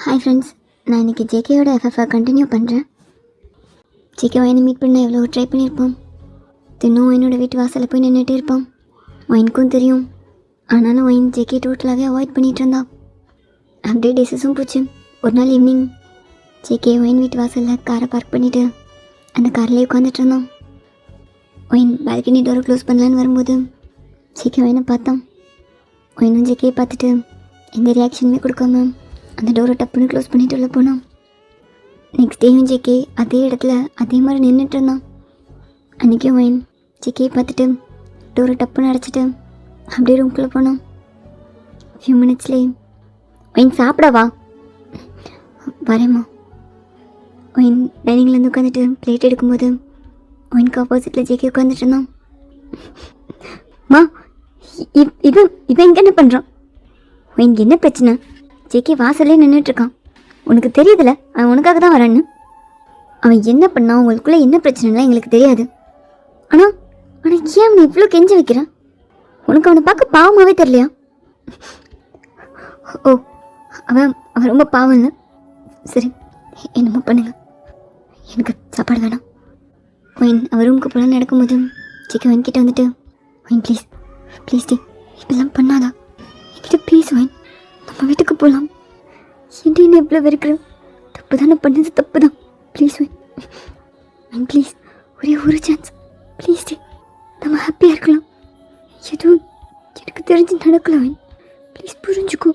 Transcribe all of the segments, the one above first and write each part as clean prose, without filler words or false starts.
Hi friends, நான் இன்றைக்கி ஜேகேயோட FFI continue பண்ணுறேன். ஜேகே ஒயினை மீட் பண்ண எவ்வளோ ட்ரை பண்ணியிருப்போம். தின்னும் ஒயினோட வீட்டு வாசலில் போய் நின்றுட்டே இருப்போம். ஒயினுக்கும் தெரியும். ஆனாலும் ஒயின் ஜேகே டோட்டலாகவே அவாய்ட் பண்ணிகிட்டு இருந்தான். அப்படியே டேஸஸும் போச்சு. ஒரு நாள் ஈவினிங் ஜேகே ஒயின் வீட்டு வாசலில் காரை பார்க் பண்ணிவிட்டு அந்த கார்லேயே உட்காந்துட்டு இருந்தோம். ஒயின் பால்கனி டோரை க்ளோஸ் பண்ணலான்னு வரும்போது ஜேகே ஒயினை பார்த்தோம். ஒயினும் ஜேகே பார்த்துட்டு எந்த ரியாக்ஷனுமே கொடுக்காம அந்த டோரை டப்புன்னு க்ளோஸ் பண்ணிட்டு உள்ள போனோம். நெக்ஸ்ட் டேயும் ஜேகே அதே இடத்துல அதே மாதிரி நின்றுட்டு இருந்தான். அன்றைக்கும் ஒயின் ஜேகே பார்த்துட்டு டோரை டப்புன்னு அடைச்சிட்டு அப்படியே ரூம்குள்ளே போனோம். ஃபியூ மினிட்ஸ்லேயே ஒயின் சாப்பிடவா வரேம்மா. ஒயின் டைனிங்லேருந்து உட்காந்துட்டு பிளேட் எடுக்கும்போது ஒயினுக்கு ஆப்போசிட்டில் ஜேகே உட்காந்துட்டு இருந்தான். மா இவன் இங்கே என்ன பண்ணுறான்? ஒயினுக்கு என்ன பிரச்சனை? ஜேகே வாசல்லே நின்றுட்டுருக்கான். உனக்கு தெரியுதுல அவன் உனக்காக தான் வரான்னு. அவன் என்ன பண்ணான், உங்களுக்குள்ளே என்ன பிரச்சனைலாம் எங்களுக்கு தெரியாது. ஆனால் ஏன் அவனை இவ்வளோ கெஞ்சி வைக்கிறான்? உனக்கு அவனை பார்க்க பாவமாகவே தெரியலையா? ஓ, அவன் ரொம்ப பாவம் இல்லை. சரி, என்னமோ பண்ணுங்க, எனக்கு சாப்பாடு வேணாம். ஒயின் அவர் ரூமுக்கு போகலான்னு நடக்கும்போது ஜேகே ஒயின் கிட்டே வந்துட்டு, ஒயின் ப்ளீஸ் டி இப்பெல்லாம் பண்ணாதா, என்கிட்ட ப்ளீஸ் ஒயின், நம்ம வீட்டுக்கு போகலாம். என்ன எவ்வளோ வெறுக்கிற? தப்பு தானே பண்ணது, தப்பு தான். ப்ளீஸ் ஒயின் ப்ளீஸ், ஒரே ஒரு சான்ஸ் ப்ளீஸ் டி, நம்ம ஹாப்பியாக இருக்கலாம். எதுவும் எனக்கு தெரிஞ்சு நடக்கலாம் ஒயின், ப்ளீஸ் புரிஞ்சுக்கோ.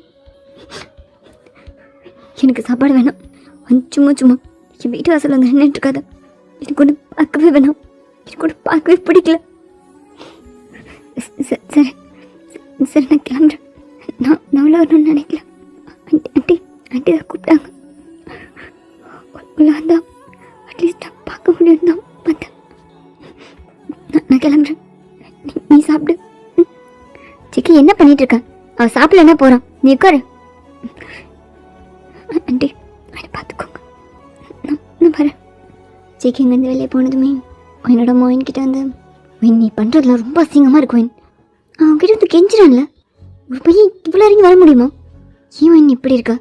எனக்கு சாப்பாடு வேணாம். சும்மா என் வீட்டு வாசல் வந்து நின்றுட்டு இருக்காத. எனக்கு ஒன்று பார்க்கவே வேணாம், எனக்கு ஒன்று பார்க்கவே பிடிக்கல. சரி சரி, நான் கிளம்புறேன். நான் உள்ள வரணும்னு நினைக்கல. ஆண்டி தான் கூப்பிட்டாங்க. உள்ள வந்தா அட்லீஸ்ட் நான் பார்க்க முடியும் தான் வந்தேன். நான் கிளம்புறேன், நீ சாப்பிடு. ஜேகே என்ன பண்ணிட்டு இருக்க? அவள் சாப்பிடலன்னா போகிறான், நீ உட்காரு. ஆண்டி அவனை பார்த்துக்கோங்க, நான் வரேன். ஜேகே இங்கேருந்து வெளியே போனதுமே என்னோட மோயின்கிட்ட வந்து, ஒயின் நீ பண்ணுறதுல ரொம்ப அசிங்கமாக இருக்கு ஒயின். அவன்கிட்ட வந்து கெஞ்சிடான்ல, ஒரு பையன் இவ்வளோ இறங்கி வர முடியுமா? ஏன் ஒயின் இப்படி இருக்கா?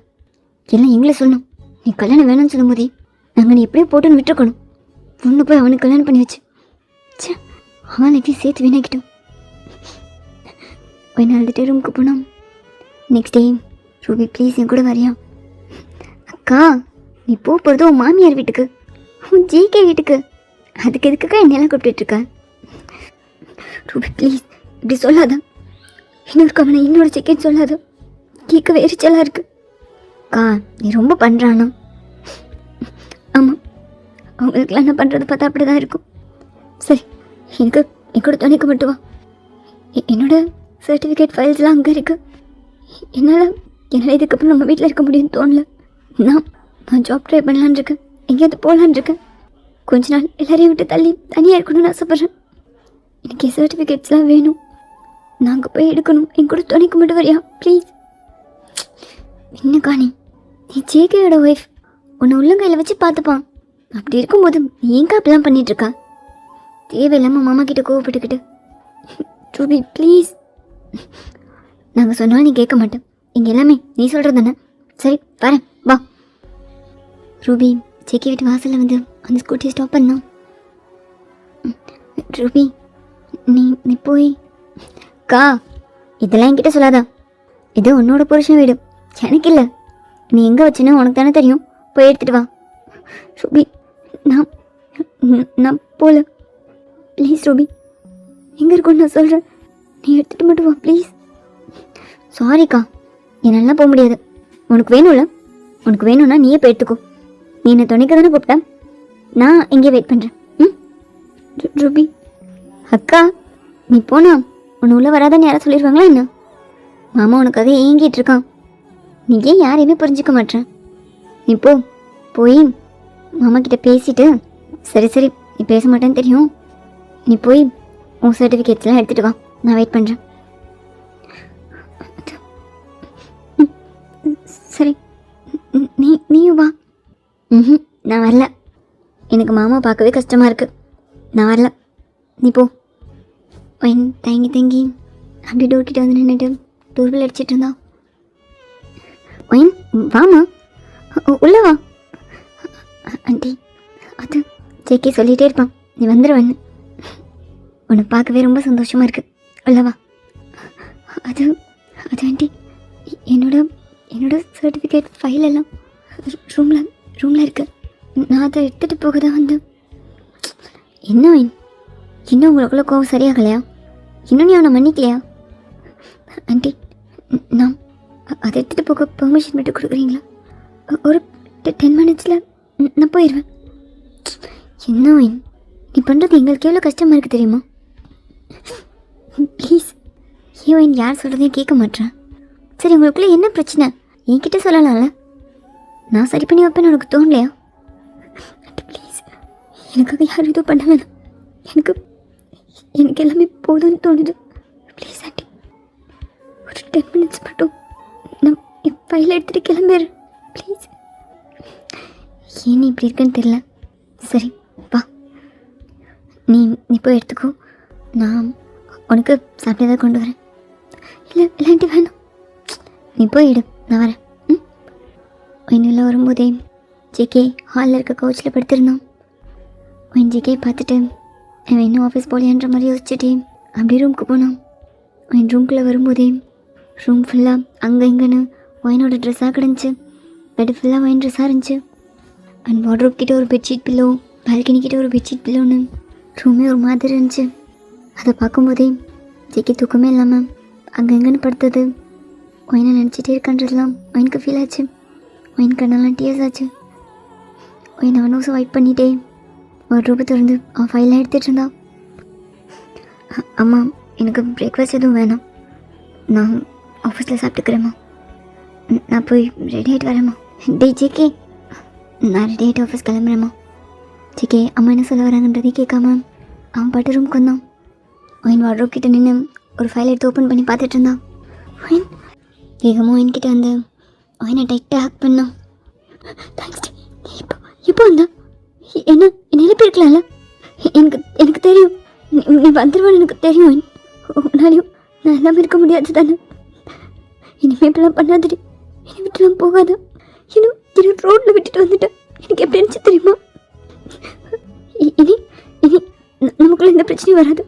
எல்லாம் எங்களை சொல்லணும். நீ கல்யாணம் வேணும்னு சொல்லும் போதே நாங்கள் நீ எப்படியோ போட்டுன்னு விட்டுருக்கணும். பொண்ணு போய் அவனுக்கு கல்யாணம் பண்ணி வச்சு அவன் எப்படியும் சேர்த்து வீணாக்கிட்டோம். ஒயின் அழுதுகிட்டே ரூமுக்கு போனோம். நெக்ஸ்ட் டே, ரூபி ப்ளீஸ் என் கூட வரியா? அக்கா நீ போகிறதோ உன் மாமியார் வீட்டுக்கு, உன் ஜேகே வீட்டுக்கு, அதுக்கு எதுக்குக்கா என்னெல்லாம் கூப்பிட்டுருக்கா? ரூபி ப்ளீஸ் இப்படி சொல்லாத. இன்னொரு அவனை இன்னொரு ஜேகேன்னு சொல்லாத, கேட்க எரிச்சலாக இருக்கு. அக்கா நீ ரொம்ப பண்ணுறானா? ஆமாம், அவங்களுக்குலாம் நான் பண்ணுறது பார்த்தா அப்படி தான் இருக்கும். சரி, எனக்கு என் கூட துணைக்க மட்டும் வா. என்னோட சர்டிஃபிகேட் ஃபைல்ஸ்லாம் அங்கே இருக்குது. என்னால் இதுக்கப்புறம் நம்ம வீட்டில் இருக்க முடியும்னு தோணல. நான் ஜாப் ட்ரை பண்ணலான் இருக்கேன், எங்கேயாவது போகலான் இருக்கேன். கொஞ்ச நாள் எல்லாரையும் விட்டு தனியாக இருக்கணும்னு ஆசைப்பட்றேன். எனக்கு என் சர்டிஃபிகேட்ஸ்லாம் வேணும், நாங்கள் போய் எடுக்கணும். என் கூட துணைக்க மட்டும் வரியா ப்ளீஸ்? என்னக்கா நீ ஜேகேயோட ஒய்ஃப், உன்னை உள்ளங்கையில் வச்சு பார்த்துப்பான். அப்படி இருக்கும்போது நீ ஏங்கா அப்படிலாம் பண்ணிகிட்ருக்கா? தேவையில்லாமல் மாமா கிட்ட கோவப்பட்டுக்கிட்டு. ரூபி ப்ளீஸ், நாங்கள் சொன்னாலும் நீ கேட்க மாட்டேன். இங்கே எல்லாமே நீ சொல்கிறது தானே. சரி வரேன் வா. ரூபி ஜேகே வீட்டு வாசலில் வந்து அந்த ஸ்கூட்டியை ஸ்டாப் பண்ணான். ரூபி நீ போய் கா இதெல்லாம் என்கிட்ட சொல்லாதா. இது உன்னோட புருஷன் வீடு, எனக்கு இல்லை. நீ எங்கே வச்சுன்னா உனக்கு தானே தெரியும், போய் எடுத்துகிட்டு வா. ரூபி நான் போகல ப்ளீஸ். ரூபி எங்கே இருக்கும் நான் சொல்கிறேன், நீ எடுத்துகிட்டு மட்டும் வா ப்ளீஸ். சாரிக்கா, என்னால் போக முடியாது. உனக்கு வேணும்ல, உனக்கு வேணும்னா நீயே போய் எடுத்துக்கோ. நீ என்னை துணைக்க தானே கூப்பிட்டேன், நான் இங்கே வெயிட் பண்ணுறேன். ரூபி அக்கா நீ போனா உன்னை உள்ளே வராதான்னு யாராவது சொல்லிடுவாங்களா என்ன? மாமா உனக்காக ஏங்கிட்டு இருக்கான். நீ ஏன் யாரையுமே புரிஞ்சிக்க மாட்டேன். நீ போய் மாமா கிட்ட பேசிட்டு, சரி நீ பேச மாட்டேன்னு தெரியும், நீ போய் உன் சர்டிஃபிகேட்ஸ்லாம் எடுத்துகிட்டு வா, நான் வெயிட் பண்ணுறேன். சரி நீயும் வா. நான் வரல, எனக்கு மாமா பார்க்கவே கஷ்டமாக இருக்குது, நான் வரல, நீ போ. ஒயின் தங்கி அப்படி டோர் கிட்ட வந்து நின்றுட்டு டோர்பெல் அடிச்சிட்டு இருந்தா. ஒயின் வாமா, உள்ளவா ஆண்டி, அது ஜேகே சொல்லிகிட்டே இருப்பான் நீ வந்துடுவேன்னு. உன்னை பார்க்கவே ரொம்ப சந்தோஷமாக இருக்குது. உள்ளவா. அது அது ஆண்டி, என்னோட சர்டிஃபிகேட் ஃபைல் எல்லாம் ரூமில் இருக்கு. நான் அதை எடுத்துகிட்டு போக தான் வந்து. என்ன இன்னும் உங்களுக்குள்ள கோவம் சரியாகலையா? இன்னும் நீ அவனை மன்னிக்கலையா? ஆண்டி, நான் அதை எடுத்துகிட்டு போக பெர்மிஷன் விட்டு கொடுக்குறீங்களா? ஒரு 10 மினிட்ஸில் நான் போயிடுவேன். என்ன நீ பண்ணுறது எங்களுக்கு எவ்வளோ கஷ்டமாக இருக்குது தெரியுமா? ப்ளீஸ். ஏன் யார் சொல்கிறதையும் கேட்க மாட்டேன். சரி, உங்களுக்குள்ளே என்ன பிரச்சனை என்கிட்ட சொல்லலாம்ல? நான் சரி பண்ணி வைப்பேன்னு உனக்கு தோணலையா? ப்ளீஸ், எனக்காக யாரும் எதுவும் பண்ண வேணாம். எனக்கு எல்லாமே போதும்னு தோணுது. ப்ளீஸ் ஆண்டி, ஒரு 10 மினிட்ஸ் மட்டும் நான் என் ஃபைல் எடுத்துகிட்டு கிளம்பிடுறேன். ப்ளீஸ். ஏன் நீ இப்படி இருக்குன்னு தெரியல. சரி வா, நீ போய் எடுத்துக்கோ. நான் உனக்கு சாப்பிட்டு தான் கொண்டு வரேன். இல்லாண்டி வேணாம், நீ போய் எடு, நான் வரேன். ஒயினெல்லாம் வரும்போதே ஜேகே ஹாலில் இருக்க கவுச்சில் படுத்திருந்தான். ஒயின் ஜேகே பார்த்துட்டு அவன் இன்னும் ஆஃபீஸ் போலியான்ற மாதிரி யோசிச்சுட்டே அப்படியே ரூமுக்கு போனான். ஒயின் ரூம்குள்ளே வரும்போதே ரூம் ஃபுல்லாக அங்கே இங்கேன்னு ஒயினோட ட்ரெஸ்ஸாக கிடந்துச்சு. பெட் ஃபுல்லாக ஒயின் ட்ரெஸ்ஸாக இருந்துச்சு. அண்ட் வார்ட்ரோப் கிட்டே ஒரு பெட்ஷீட் பில்லோ, பால்கனி கிட்டே ஒரு பெட்ஷீட் பில்லோன்னு ரூமே ஒரு மாதிரி இருந்துச்சு. அதை பார்க்கும்போதே ஜேகே தூக்கமே இல்லாமல் அங்கே எங்கேன்னு படுத்தது ஒயினை நினச்சிட்டே இருக்கான்றதுலாம் ஒயினுக்கு ஃபீல் ஆச்சு. ஒயின் கண்ணெல்லாம் டீயர்ஸ் ஆச்சு. ஒயின் அவன் நோஸை வைப் பண்ணிட்டே வார்ட்ரோபை திறந்து அவன் ஃபைலாம் எடுத்துகிட்டு இருந்தான். அம்மா, எனக்கு பிரேக்ஃபாஸ்ட் எதுவும் வேணாம், நான் ஆஃபீஸில் சாப்பிட்டுக்கிறேம்மா. நான் போய் ரெடி ஆகிட்டு வரேம்மா. ஜேகே, நான் ரெடி ஆகிட்டு ஆஃபீஸ் கிளம்புறேம்மா. ஜேகே அம்மா என்ன சொல்ல வராங்கன்றதே கேட்காம அவன் பாட்டு ரூமுக்கு வந்தான். ஒயின் வார்ட்ரோப் கிட்ட நின்று ஒரு ஃபைல் எடுத்து ஓப்பன் பண்ணி பார்த்துட்டு இருந்தான். ஒயின் வேகமாக ஒயின்கிட்ட வந்து ஒயினை டைட்டாக ஹக் பண்ணான். தேங்க்ஸ். இப்போ வந்தா என்ன எழுப்பியிருக்கலாம்ல? எனக்கு தெரியும் நீ வந்துடுவான்னு எனக்கு தெரியும் ஒயின். உன்னாலையும் நான் எல்லாமே இருக்க முடியாது தானே. இனிமேல் இப்படிலாம் பண்ணாதடி, என்னை விட்டுலாம் போகாத. இன்னும் ரோட்டில் விட்டுட்டு வந்துட்டேன். எனக்கு எப்படி இருந்துச்சு தெரியுமா? இனி நமக்குள்ள எந்த பிரச்சனையும் வராது.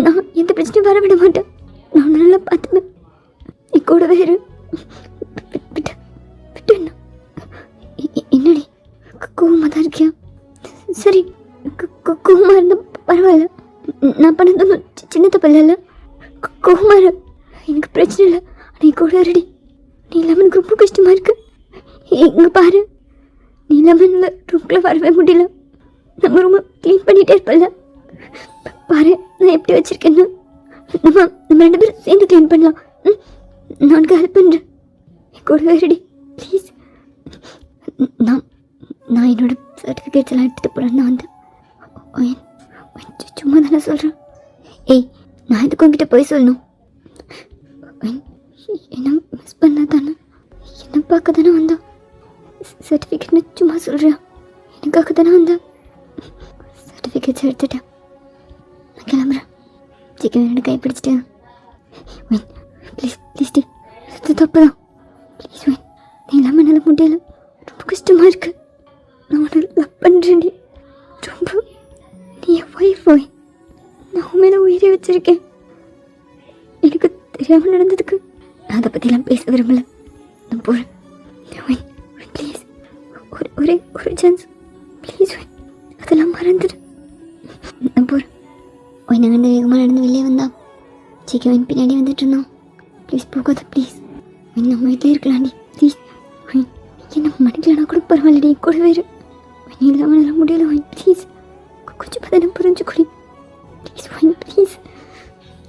நான் எந்த பிரச்சனையும் வர விட மாட்டேன். நான் நல்லா பார்த்துப்பேன். நீ கூடவே இரு. விட்டு என்னடி கோவமாக தான் இருக்கியா? சரி, கோவமாக இருந்தால் பரவாயில்ல. நான் பண்ணது சின்ன தப்பு இல்லைல்ல. கோவமாக இரு, எனக்கு பிரச்சனை இல்லை. நீ கூட இருடி. நீ இல்லாமல் எனக்கு ரொம்ப கஷ்டமாக இருக்கு. இங்கே பாரு, நீ இல்லாமல் ரூம்குள்ளே வரவே முடியல. நம்ம ரூமை க்ளீன் பண்ணிகிட்டே இருப்பல்ல. பாரு நான் எப்படி வச்சுருக்கேன்னு. நம்ம 2 பேரும் சேர்ந்து க்ளீன் பண்ணலாம். நான் உனக்கு ஹெல்ப் பண்ணுறேன். கூட ரெடி ப்ளீஸ். நான் என்னோட சர்டிஃபிகேட்ஸ் எல்லாம் எடுத்துகிட்டு போகிறேன்னு நான் வந்தேன். சும்மா தானே சொல்கிறேன். ஏய், நான் இதுக்கு உங்ககிட்ட போய் சொல்லணும். என்ன மிஸ் பண்ண தானே, என்ன பார்க்க தானே வந்தேன். சர்டிஃபிகேட்னு சும்மா சொல்கிறேன். எனக்காக தானே வந்தேன். சர்டிஃபிகேட்ஸ் எடுத்துட்டேன். நான் கிளம்புறேன். சிக்கன் என்னோட கை பிடிச்சிட்டேன். ப்ளீஸ் டி, இது தப்பு தான். ப்ளீஸ் வேன், நீ இல்லாமல் என்னால் முடியல. ரொம்ப கஷ்டமாக இருக்கு. நான் உன்னை லவ் பண்ணுறேன்டி ரொம்ப. நீ என் ஒய்ஃப் போய் நான் உன் மேலே உயிரை வச்சுருக்கேன். எனக்கு தெரியாமல் நடந்ததுக்கு நான் அதை பற்றிலாம் பேச விரும்பலை. நான் போகிறேன். ப்ளீஸ், ஒரு சான்ஸ் ப்ளீஸ் வேன், அதெல்லாம் மறந்துடு. நான் போகிறேன். ஒய் நாங்கள் வேகமாக நடந்து வெளியே வந்தான். சிக்கன் பின்னாடி வந்துட்டு இருந்தான். ப்ளீஸ் போகாத ப்ளீஸ். நம்ம வீட்டில் இருக்கலாண்டி ப்ளீஸ். என்ன மணிக்கலானா கூட பரவாயில்லடி, கூட வேறு நீ இல்லாமல் எல்லாம் முடியல. ப்ளீஸ் கொஞ்சம் பதனம் புரிஞ்சுக்கொடி ப்ளீஸ். ப்ளீஸ்,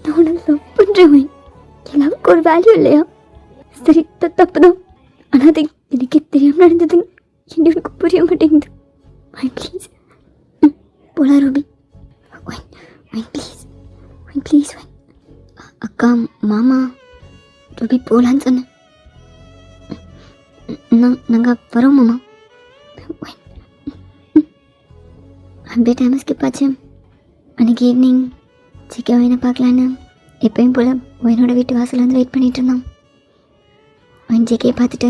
நான் உன்னை லவ் பண்ணுறேன். எல்லாருக்கும் ஒரு வேல்யூ இல்லையா? சரி, தப்பு தான். ஆனால் அது எனக்கே தெரியாமல் நடந்ததுன்னு என்ன எனக்கு புரிய மாட்டேங்குது. ப்ளீஸ் போலாம் ரூபி. ப்ளீஸ் அக்கா, மாமா, ரூபி போகலான்னு சொன்னேன். நாங்கள் வரோம் மாமா. அப்படியே டைம் ஸ்கிப் ஆச்சு. அன்றைக்கி ஈவினிங் சிக்கன் ஒயினை பார்க்கலான்னு எப்பயும் போல் ஒயினோட வீட்டு வாசலில் வந்து வெயிட் பண்ணிகிட்டு இருந்தான். ஒயின் ஜேகே பார்த்துட்டு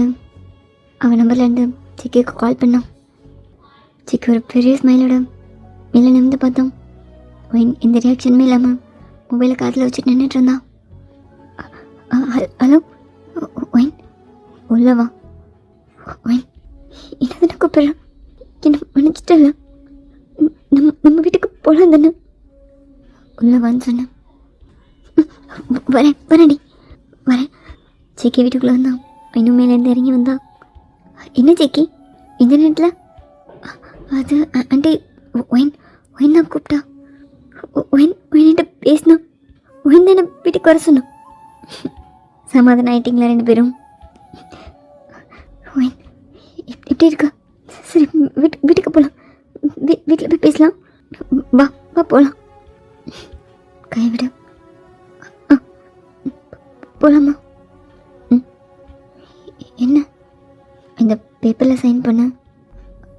அவன் நம்பர்லேருந்து சிக்கிக்கு கால் பண்ணான். சிக்கி ஒரு பெரிய ஸ்மைலோட மேலே நிமிந்து பார்த்தோம். ஒயின் எந்த ரியாக்ஷனுமே இல்லாமல் மொபைலை காதில் வச்சுட்டு நின்றுட்டு இருந்தான். ஹலோ ஒயின், உள்ளவா? ஒயின், என்னது நான் கூப்பிட்றேன், என்ன மன்னிச்சிட்டல, நம்ம வீட்டுக்கு போகலாம் தானே? உள்ளவான்னு சொன்னேன். வரேன்டி வரேன். சிக்கி வீட்டுக்குள்ளே வந்தான். இன்னும் மேலேருந்து இறங்கி வந்தான். என்ன சிக்கி இந்த நேரத்தில்? அது ஆண்டி, ஒயின் ஒயின் தான் கூப்பிட்டா. ஒயின்கிட்ட பேசணும். ஒயின் தானே வீட்டுக்கு வர சொன்னோம். சமாதானம் ஆயிட்டிங்களா ரெண்டு பேரும்? ஒயின் எப்படி இருக்கா? சரி வீட்டுக்கு போகலாம். வீட்டில் போய் பேசலாம். வா போகலாம். கைவிட போகலாமா? என்ன? இந்த பேப்பரில் சைன் பண்ண,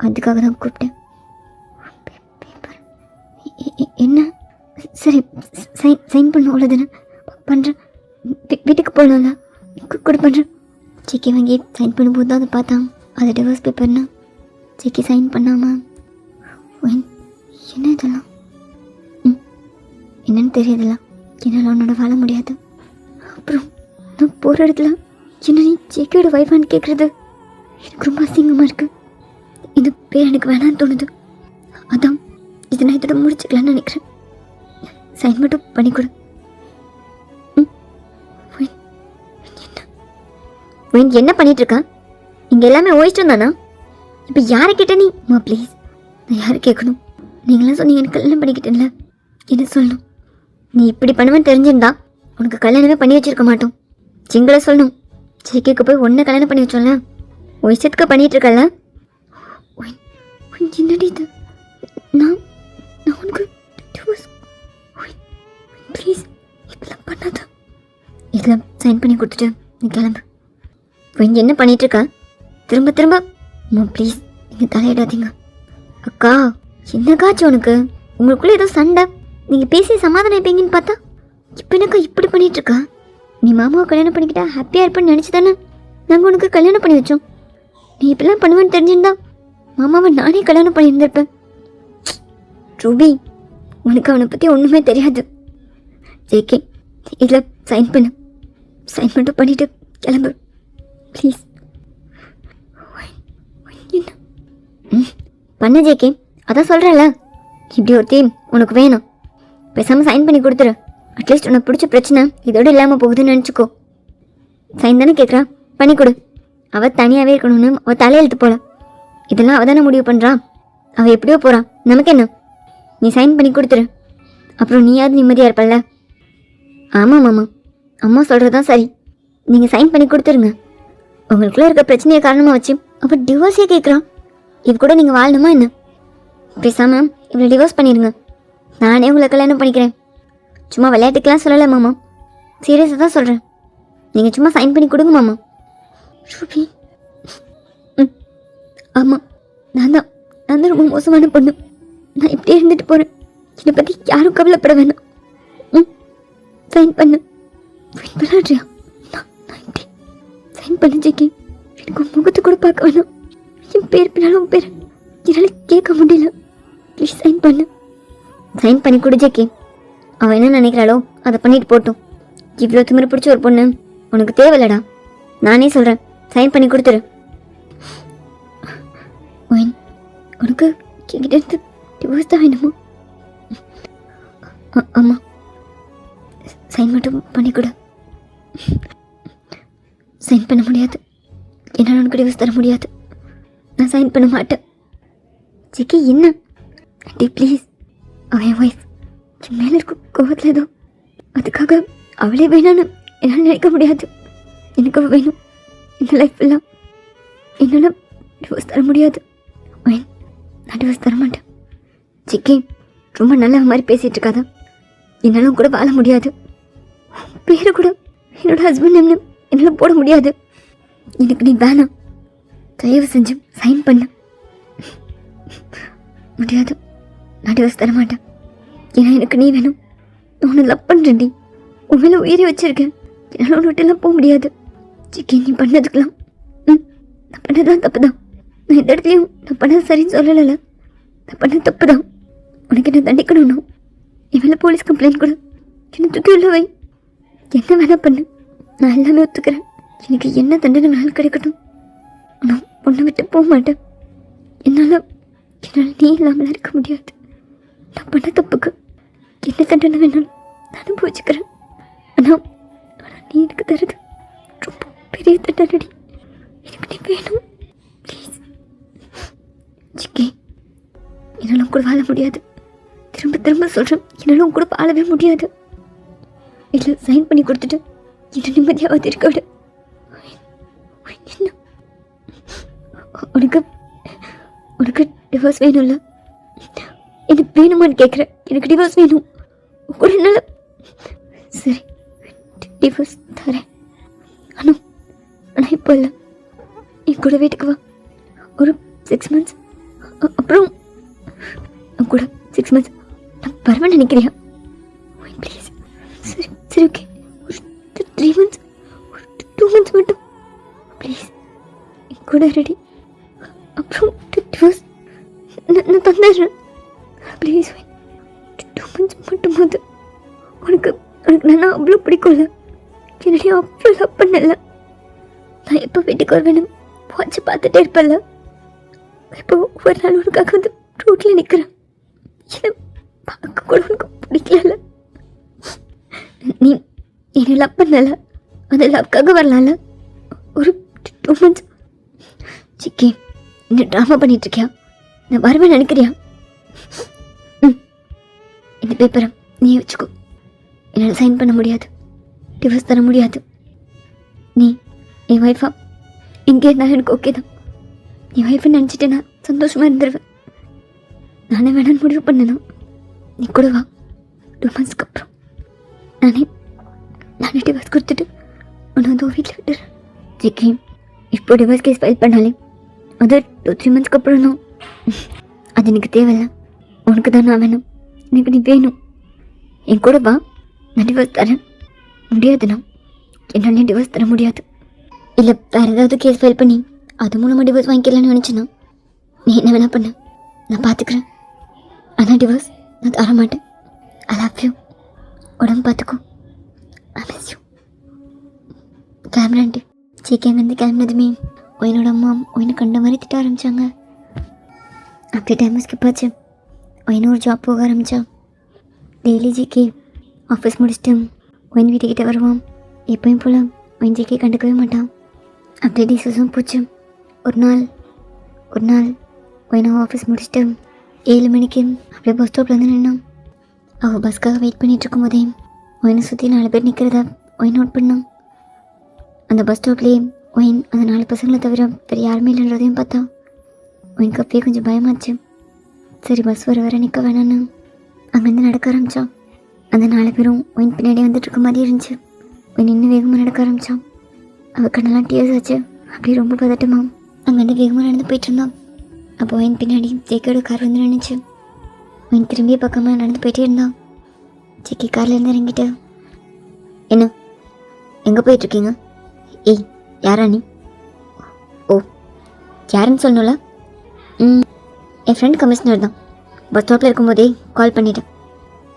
அதுக்காக தான் கூப்பிட்டேன். பேப்பர் என்ன? சரி சைன் பண்ண அவ்வளோதானே, பண்ணுறேன். வீட்டுக்கு போகலாம்ல, கூட பண்ணுறேன். சிக்கி வாங்கி சைன் பண்ணும்போது தான் அதை பார்த்தான். அது டிவோர்ஸ் பேப்பர்னா சிக்கி சைன் பண்ணாமல் என்ன இதெல்லாம்? என்னன்னு தெரியுதுல்ல, என்னால் உன்னோட வாழ முடியாது. அப்புறம் நான் போகிற இடத்துல என்ன நீ சிக்கியோட வைஃபான்னு கேட்குறது எனக்கு ரொம்ப அசிங்கமாக இருக்குது. இந்த பேர் எனக்கு வேணான்னு தோணுது. அதான் இதை நான் இதோட முடிச்சுக்கலான்னு நினைக்கிறேன். சைன் மட்டும் பண்ணி கொடு. என்ன பண்ணிட்டு இருக்கா? இங்கே எல்லாமே ஓயிச்சிட்டு தானா? இப்போ யாரை கேட்ட நீ? ப்ளீஸ், நான் யாரை கேட்கணும்? நீங்களாம் சொன்னீங்க எனக்கு கல்யாணம் பண்ணிக்கிட்டேன்ல, என்ன சொல்லணும்? நீ இப்படி பண்ணுவேன்னு தெரிஞ்சிருந்தா உனக்கு கல்யாணமே பண்ணி வச்சிருக்க மாட்டோம். சிங்களை சொல்லணும். சிக்கிக்கு போய் ஒன்றை கல்யாணம் பண்ணி வச்சோம்ல, இஷ்டத்துக்கு பண்ணிட்டு இருக்கல. என்னடி இது? நான் உனக்கு ப்ளீஸ் இப்பெல்லாம் பண்ணாத. இதில் சைன் பண்ணி கொடுத்துட்டு நீ கிளம்பு. என்ன பண்ணிட்டு இருக்கா? திரும்ப ப்ளீஸ் நீங்கள் தலையிடாதீங்க. அக்கா என்னக்காச்சு உனக்கு? உங்களுக்குள்ளே ஏதோ சண்டை, நீங்கள் பேசி சமாதானம் இருப்பீங்கன்னு பார்த்தா இப்போ என்னக்கா இப்படி பண்ணிட்டு இருக்கா? நீ மாமாவை கல்யாணம் பண்ணிக்கிட்டா ஹாப்பியாக இருப்பேன்னு நினச்சி தானே நாங்கள் உனக்கு கல்யாணம் பண்ணி வச்சோம். நீ இப்பெல்லாம் பண்ணுவேன்னு தெரிஞ்சிருந்தா மாமாவை நானே கல்யாணம் பண்ணியிருந்திருப்பேன். ரூபி, உனக்கு அவனை பற்றி ஒன்றுமே தெரியாது. ஜேகே, இதில் சைன் பண்ணு. சைன் மட்டும் பண்ணிவிட்டு கிளம்பு ப்ளீஸ். என்ன பண்ண ஜேகே? அதான் சொல்கிறேன்ல, இப்படி ஒரு தீம் உனக்கு வேணும். பேசாமல் சைன் பண்ணி கொடுத்துரு. அட்லீஸ்ட் உனக்கு பிடிச்ச பிரச்சனை இதோட இல்லாமல் போகுதுன்னு நினச்சிக்கோ. சைன் தானே கேட்குறா, பண்ணி கொடு. அவள் தனியாகவே இருக்கணும்னு அவள் தலையெழுத்து போல. இதெல்லாம் அவள் தானே முடிவு பண்ணுறான். அவள் எப்படியோ போகிறான், நமக்கு என்ன? நீ சைன் பண்ணி கொடுத்துரு. அப்புறம் நீயாவது நிம்மதியாக இருப்பல்ல. ஆமாம் மாமா, அம்மா சொல்கிறது தான் சரி. நீங்கள் சைன் பண்ணி கொடுத்துருங்க. உங்களுக்குள்ளே இருக்க பிரச்சனையை காரணமாக வச்சு அவள் டிவோர்ஸே கேட்குறான். இது கூட நீங்கள் வாழணுமா என்ன? பேசாமல் இவளை டிவோர்ஸ் பண்ணிடுங்க. நானே உங்களை கல்யாணம் பண்ணிக்கிறேன். சும்மா விளையாட்டுக்கெலாம் சொல்லலை மாமா, சீரியஸாக தான் சொல்கிறேன். நீங்கள் சும்மா சைன் பண்ணி கொடுங்க மாமா. ரூபி, ஆமாம், நான் தான் ரொம்ப மோசமான பொண்ணு. நான் இப்படியே இருந்துட்டு போகிறேன். என்னை பற்றி யாரும் கவலைப்பட வேணாம். சைன் பண்ணு. விளாட்றியா? நான் இப்படி சைன் பண்ண ஜெக்கி. எனக்கு முகத்தை கூட பார்க்க வேணாம். என் பேர் பின்னாலும் பேர் என்னால் கேட்க முடியல. ப்ளீஸ் சைன் பண்ணு. சைன் பண்ணி கொடு ஜெக்கி. அவன் என்ன நினைக்கிறாளோ அதை பண்ணிட்டு போட்டும். இவ்வளோ திமிரு பிடிச்ச ஒரு பொண்ணு உனக்கு தேவையில்லடா. நானே சொல்கிறேன், சைன் பண்ணி கொடுத்துரு. ஒயின், உனக்கு என்கிட்ட டிவோர்ஸ் தான் வேணுமா? ஆமாம், சைன் மட்டும் பண்ணி கொடு. சைன் பண்ண முடியாது, என்னால் உனக்கு டிவோர்ஸ் தர முடியாது. நான் சைன் பண்ண மாட்டேன். ஜிக்கி என்ன ஆண்டி ப்ளீஸ். அவன் ஒய்ஃப் என் மேலே இருக்க கோவத்தில் ஏதோ, அதுக்காக அவளே வேணான்னு என்னால் நினைக்க முடியாது. எனக்கு அவள் வேணும். இந்த லைஃப் எல்லாம் என்னால் டிவோர்ஸ் தர முடியாது. நான் டிவோர்ஸ் தர மாட்டேன். ஜிக்கி ரொம்ப நல்ல மாதிரி பேசிகிட்டு இருக்காத. என்னாலும் கூட வாழ முடியாது. பேரை கூட என்னோட ஹஸ்பண்ட் நேம்னு என்னால் போட முடியாது. எனக்கு நீ வேணாம். தயவு செஞ்சு சைன் பண்ண. முடியாது, நான் டிவோர்ஸ் தர மாட்டேன். ஏன்னா எனக்கு நீ வேணும். நான் உன்னை லவ் பண்ணுறேன்டி. உன் மேலே உயிரை வச்சுருக்கேன். என்னால் உன்னை விட்டுலாம் போக முடியாது. சிக்கி நீ பண்ணதுக்கெல்லாம் நான் பண்ணதான் தப்பு தான். நான் எந்த இடத்துலையும் நான் பண்ணது சரின்னு சொல்லலைல்ல. நான் பண்ண தப்பு தான். உனக்கு என்ன தண்டிக்கணும்னா என் மேலே போலீஸ் கம்ப்ளைண்ட் கூட என்னை தூக்கி உள்ள வை. என்ன வேணா பண்ணு, நான் எல்லாமே ஒத்துக்கிறேன். எனக்கு என்ன தண்டனை வேணாலும் கிடைக்கட்டும். நான் பொண்ணை விட்டு போக மாட்டேன். என்னால் நீ இல்லாமல் இருக்க முடியாது. நான் பண்ண தப்புக்கு என்ன தண்டனை வேணாலும் நான் அனுபவிச்சுக்கிறேன். ஆனால் நீ எனக்கு தருது ரொம்ப பெரிய தண்டனடி. எனக்கு நீ வேணும் ப்ளீஸ். ஜிக்கே, என்னாலும் கூட வாழ முடியாது. திரும்ப திரும்ப சொல்கிறேன், என்னாலும் கூட வாழவே முடியாது. இல்லை சைன் பண்ணி கொடுத்துட்டு என்ன நிம்மதியாவது இருக்க விட. என்ன உனக்கு உனக்கு டிவோர்ஸ் வேணும்ல? எனக்கு வேணுமான்னு கேட்குறேன். எனக்கு டிவோர்ஸ் வேணும். ஒரு நாள் சரி டிவோர்ஸ் தரேன். ஆனால் இப்போ இல்லை. என் கூட வீட்டுக்கு வா. ஒரு 6 months அப்புறம் கூட 6 months நான் பரவாயில்ல நினைக்கிறியா? ப்ளீஸ். சரி சரி ஓகே. ஒரு 3 months, ஒரு 2 months மட்டும் ப்ளீஸ் என் கூட ரெடி. அப்புறம் டிவோர்ஸ் நான் தந்துடுறேன் ப்ளீஸ். 2 months மட்டும் போது. உனக்கு உனக்கு நான் அவ்வளோ பிடிக்கும்ல. என்னுடைய அவ்வளோ லவ் பண்ணல. நான் எப்போ வீட்டுக்கு வருவேன்னு வாட்சை பார்த்துட்டே இருப்பேன்ல. இப்போ ஒரு நாள் உனக்காக வந்து ரோட்டில் நிற்கிறேன். என்னை பார்க்க கூட உனக்கு பிடிக்கல. நீ என்னை லவ் பண்ணல. அந்த லவ்க்காக வரலாம்ல. ஒரு 2 months. சிக்கே, என்ன ட்ராமா பண்ணிகிட்ருக்கியா? நான் வருவேன் நினைக்கிறியா? இந்த பேப்பரை நீ வச்சுக்கோ. என்னால் சைன் பண்ண முடியாது, டிவோர்ஸ் தர முடியாது. நீ என் ஒய்ஃபா இங்கே இருந்தாலும் எனக்கு ஓகே தான். நீ ஒய்ஃபை நினச்சிட்டு நான் சந்தோஷமாக இருந்துருவேன். நானே வேணான்னு முடிவு பண்ணேனா? நீ கூட வா. 2 monthsக்கு அப்புறம் நானே டிவோர்ஸ் கொடுத்துட்டு உன்னை வந்து வீட்டில் விட்டுறேன். ஜிக்கே, இப்போ டிவோர்ஸ் கேஸ் ஃபைல் பண்ணாலே அது 2-3 monthsக்கு அப்புறம் தான். அது எனக்கு தேவையில்லை. உனக்கு தான் நான் வேணும். எனக்கு நீ வேணும். என் கூட வா. நான் டிவோர்ஸ் தரேன். முடியாதுண்ணா, என்னாலே டிவோர்ஸ் தர முடியாது. இல்லை வேறு ஏதாவது கேஸ் ஃபைல் பண்ணி அது மூலமாக டிவோர்ஸ் வாங்கிக்கலான்னு நினச்சேன்னா நீ என்ன வேணா பண்ண, நான் பார்த்துக்கிறேன். ஆனால் டிவோர்ஸ் நான் தர மாட்டேன். I love you. உடம்பு பார்த்துக்கோ. I miss you. கிளம்புறேன்ட்டு. சீக்கிரம் கிளம்புனதுமே என்னோட அம்மா ஒயினை கண்ட மாதிரி திட்ட ஆரம்பித்தாங்க. அப்படியே டைம் ஸ்கிப் ஆச்சு. ஒயின்னு ஒரு ஜாப் போக ஆரம்பித்தா. டெய்லி ஜிகே ஆஃபீஸ் முடிச்சுட்டு ஒயின் வீட்டுக்கிட்ட வருவான். எப்பயும் போல் ஒயின் ஜிகே கண்டுக்கவே மாட்டான். அப்படியே டிசஸும் போச்சு. ஒரு நாள் ஒயினா ஆஃபீஸ் முடிச்சுட்டு 7 மணிக்கு அப்படியே பஸ் ஸ்டாப்பில் வந்து நின்னான். அவள் பஸ்க்காக வெயிட் பண்ணிகிட்டு இருக்கும் போதே ஒயினை சுற்றி 4 பேர் நிற்கிறத ஒயின் நோட் பண்ணான். அந்த பஸ் ஸ்டாப்லேயே ஒயின் அந்த 4 பசங்களை தவிர வேறு யாருமே இல்லைன்றதையும் பார்த்தா ஒயினுக்கு அப்பயே கொஞ்சம் பயமாச்சு. சரி பஸ் வர நிற்க வேணான்னு அங்கேருந்து நடக்க ஆரம்பித்தான். அந்த 4 பேரும் ஒயின் பின்னாடி வந்துட்டு இருக்க மாதிரி இருந்துச்சு. ஒயின் இன்னும் வேகமாக நடக்க ஆரம்பித்தான். அவள் கண்ணெல்லாம் டியர்ஸ் ஆச்சு. அப்படியே ரொம்ப பதட்டமா அங்கேருந்து வேகமாக நடந்து போயிட்டு இருந்தான். அப்போ ஒயின் பின்னாடி ஜேக்கியோட கார் வந்து நின்றுச்சு. ஒயின் திரும்பிய பக்கமாக நடந்து போயிட்டே இருந்தான். ஜேக்கி கார்லேருந்து இறங்கிட்டு, என்ன எங்கே போயிட்டுருக்கீங்க? ஏய் யாரா நீ? ஓ யாருன்னு சொல்லணும்ல? என் ஃப்ரெண்ட் கமிஷனர் தான். பஸ் ஸ்டாப்பில் இருக்கும்போதே கால் பண்ணிட்டேன்.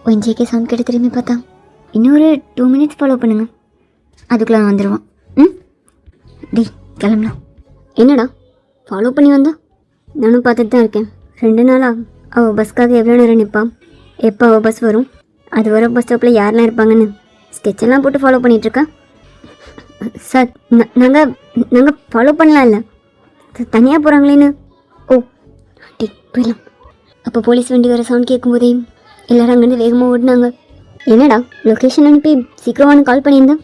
ஒயின் ஜேகே சவுண்ட் கேட்டு திரும்பி பார்த்தான். இன்னொரு 2 minutes ஃபாலோ பண்ணுங்க, அதுக்குள்ளே வந்துடுவான். டி கிளம்பலாம். என்னடா ஃபாலோ பண்ணி வந்தா? நானும் பார்த்துட்டு தான் இருக்கேன். 2 நாளாக அவள் பஸ்க்காக எவ்வளோ நேரம் நிற்பான். எப்போ அவள் பஸ் வரும், அது வர பஸ் ஸ்டாப்பில் யாரெல்லாம் இருப்பாங்கன்னு ஸ்கெட்செல்லாம் போட்டு ஃபாலோ பண்ணிகிட்ருக்கா. சார் நாங்கள் ஃபாலோ பண்ணலாம் இல்லை, தனியாக போகிறாங்களேன்னு. ஓ டி போயிடலாம். அப்போ போலீஸ் வண்டி வர சவுண்ட் கேட்கும்போதே எல்லோரும் அங்கேருந்து வேகமாக ஓடினாங்க. என்னடா லொக்கேஷன் அனுப்பி சீக்கிரமானு கால் பண்ணியிருந்தேன்.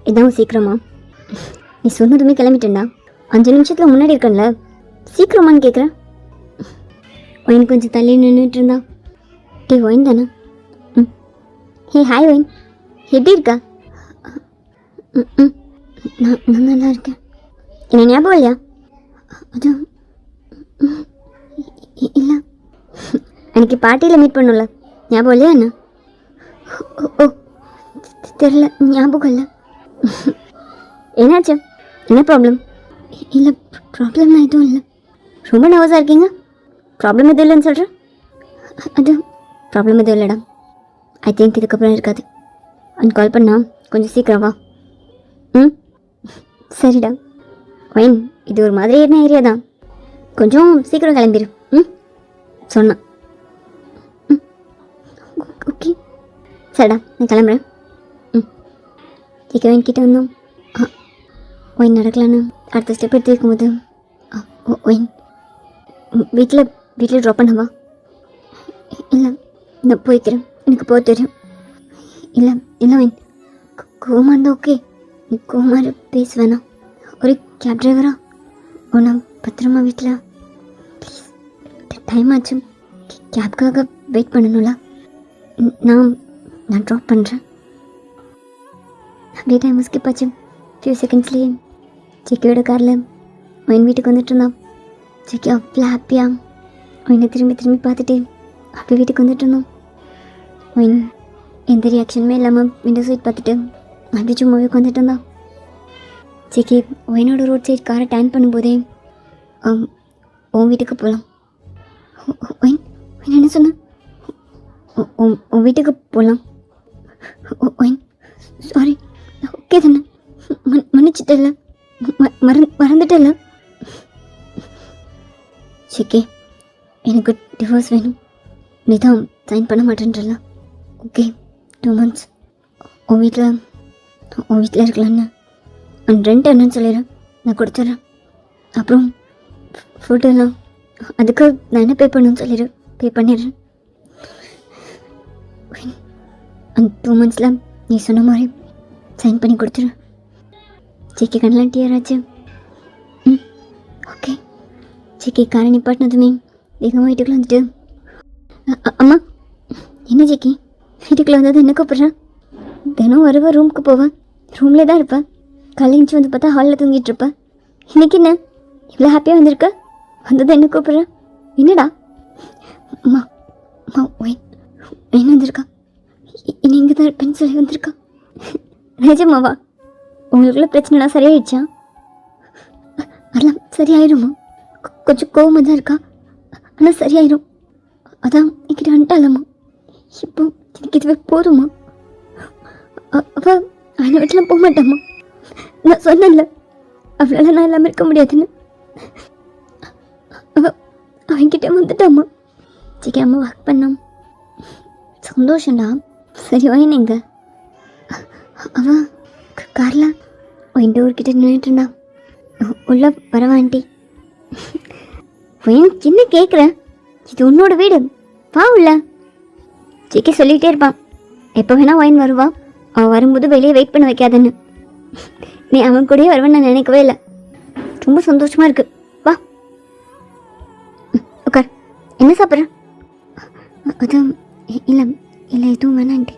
இதான் சீக்கிரமா? நீ சொன்னதுமே கிளம்பிட்டேன்டா. 5 நிமிஷத்தில் முன்னாடி இருக்கேன்ல, சீக்கிரமானு கேட்குறேன். ஒயின் கொஞ்சம் தள்ளி நின்றுட்டு இருந்தா. டே ஒயின் தானே? ஹே ஹாய் ஒயின், எப்படி இருக்கா? நான் நல்லா இருக்கேன். என்ன ஞாபகம் இல்லையா? அது இல்லை, அன்றைக்கி பார்ட்டியில் மீட் பண்ணல, ஞாபகம் இல்லையா என்ன? ஓ தெரில, ஞாபகம் இல்லை. என்னாச்சு? என்ன ப்ராப்ளம்? இல்லை, ப்ராப்ளம்லாம் எதுவும் இல்லை. ரொம்ப நர்வஸாக இருக்கீங்க. ப்ராப்ளம் எதுவும் இல்லைன்னு சொல்கிறேன். அது ப்ராப்ளம் எதுவும் இல்லைடா. ஐ திங்க் இதுக்கப்புறம் இருக்காது. அண்ட் கால் பண்ணா கொஞ்சம் சீக்கிரம் வா. ம், சரிடா. ஒயின், இது ஒரு மாதிரியான ஏரியா தான், கொஞ்சம் சீக்கிரம் கிளம்பிடு. ம், சொன்னான். ம், ஓகே சரிடா, நான் கிளம்புறேன். ம், ஒயின் கிட்டே வந்தோம். ஒயின் நடக்கலான்னு அடுத்த ஸ்டெப் எடுத்து இருக்கும்போது ஒயின் வீட்டில் ட்ராப் பண்ணவா? இல்லை, நான் போய்க்கிறேன், எனக்கு போக தெரியும். இல்லை இல்லை ஒயின், கோமா இருந்தால் ஓகே, நீ கோமாரு பேச வேணாம். ஒரு கேப் டிரைவரா உன்னை பத்திரமா வீட்டில் ப்ளீஸ். டைம் ஆச்சு, கேப்காக வெயிட் பண்ணணும்ல. நான் ட்ராப் பண்ணுறேன். அப்படியே டைம் ஸ்கிப் ஆச்சு. ஃபியூ செகண்ட்ஸ்லேயே சிக்கியோட காரில் ஒயின் வீட்டுக்கு வந்துட்டு இருந்தான். சிக்கி அவ்வளோ ஹாப்பியாக ஒயினை திரும்பி திரும்பி பார்த்துட்டு அப்படி வீட்டுக்கு வந்துட்டு இருந்தோம். ஒயின் எந்த ரியாக்ஷனுமே இல்லாமல் விண்டோ சைட் பார்த்துட்டு அப்படி சும்மாவே உட்காந்துட்டு இருந்தான். சிக்கி ஒயினோட ரோட் சைட் காரை டேன் பண்ணும்போதே உன் வீட்டுக்கு போகலாம். ஒயின் ஒயின் என்ன சொன்ன? உன் வீட்டுக்கு போகலாம். ஒயின் சாரி, ஓகே தானே? மன்னிச்சிட்டல, மறந்துட்டல. சிக்கி எனக்கு டிவோர்ஸ் வேணும். நீ தான் சைன் பண்ண மாட்டேன்றல. ஓகே, 2 months உன் வீட்டில் இருக்கலான்னு. அண்ட் ரெண்ட் என்னன்னு சொல்லிடுறேன், நான் கொடுத்துட்றேன். அப்புறம் ஃபுட்டெல்லாம் அதுக்கு நான் என்ன பே பண்ணணும்னு சொல்லிடு, பே பண்ணிடுறேன். அண்ட் 2 monthsல நீ சொன்ன மாதிரி சைன் பண்ணி கொடுத்துரு. சிக்கி கண்ணெலாம் டியர் ஆச்சு. ம், ஓகே. சிக்கி காரை நிப்பாட்டினதுமே வேகமாக வீட்டுக்குள்ளே வந்துட்டு, அம்மா என்ன சிக்கி வீட்டுக்குள்ளே வந்தது என்ன கூப்பிட்றேன்? தினம் வருவா, ரூமுக்கு போவேன், ரூம்லேயே தான் இருப்பேன். காலைஞ்சி வந்து பார்த்தா ஹாலில் தூங்கிட்டு இருப்பேன். இன்றைக்கி என்ன இவ்வளோ ஹாப்பியாக வந்திருக்க? வந்தது என்ன கூப்பிட்றேன்? என்னடா? அம்மா அம்மா ஒயின் என்ன வந்திருக்கா? இனி இங்கே தான் இருப்பேன்னு சொல்லி வந்திருக்கா. நிஜமாவா? உங்களுக்குள்ள பிரச்சனைனா சரியாயிடுச்சா? அதெல்லாம் சரியாயிடுமா? கொஞ்சம் கோவமாக தான் இருக்கா, ஆனால் சரியாயிடும். அதான் என்கிட்ட வந்துட்டாலம்மா. இப்போ எனக்கு இதுவே போதுமா? அவள் அவனை வீட்டில் போக மாட்டாம்மா. நான் சொன்னேன்ல அவளால் நான் இல்லாமல் இருக்க முடியாதுன்னு. அவன்கிட்ட வந்துட்டாம்மா. சிக்கி அம்மா வாக் பண்ணாம். சந்தோஷம்டா. சரி ஒயின் எங்க? அவன் காரில் ஒயின் டோர்கிட்ட நின்றுட்டு இருந்தான். உள்ள வரவா ஆண்டி? ஒயின் என்ன கேட்குற? இது உன்னோட வீடு, வா உள்ள. சிக்கி சொல்லிகிட்டே இருப்பான், எப்போ வேணா ஒயின் வருவா, அவன் வரும்போது வெளியே வெயிட் பண்ண வைக்காதன்னு. நீ அவன் கூடயே வருவேன்னு நான் நினைக்கவே இல்லை. ரொம்ப சந்தோஷமாக இருக்கு, வா உட்கார். என்ன சாப்பிட்ற? அது இல்லை இல்லை எதுவும் வேணாண்டி,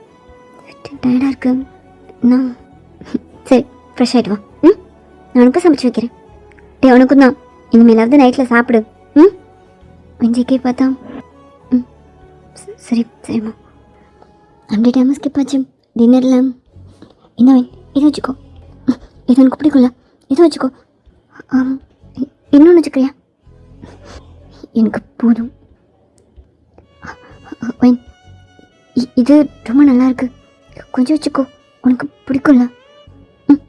டயர்டாக இருக்கு. நான் சரி ஃப்ரெஷ் ஆகிட்டு வா. ம், நான் உனக்கு சமைச்சு வைக்கிறேன். டே உனக்கும் தான், இனிமேலாவது நைட்டில் சாப்பிடு. ம், வஞ்சிக்கே பார்த்தா. ம், சரி சரிம்மா. அப்படி டைம் ஸ்கிப் ஆச்சு. டின்னரில் என்ன இதை வச்சுக்கோ, இது எனக்கு பிடிக்கும்ல, இதை வச்சுக்கோ. இன்னொன்று வச்சுக்கிறியா? எனக்கு போதும். ஒயின் இது ரொம்ப நல்லா இருக்கு, கொஞ்சம் வச்சுக்கோ, உனக்கு பிடிக்கும்ல. ம்,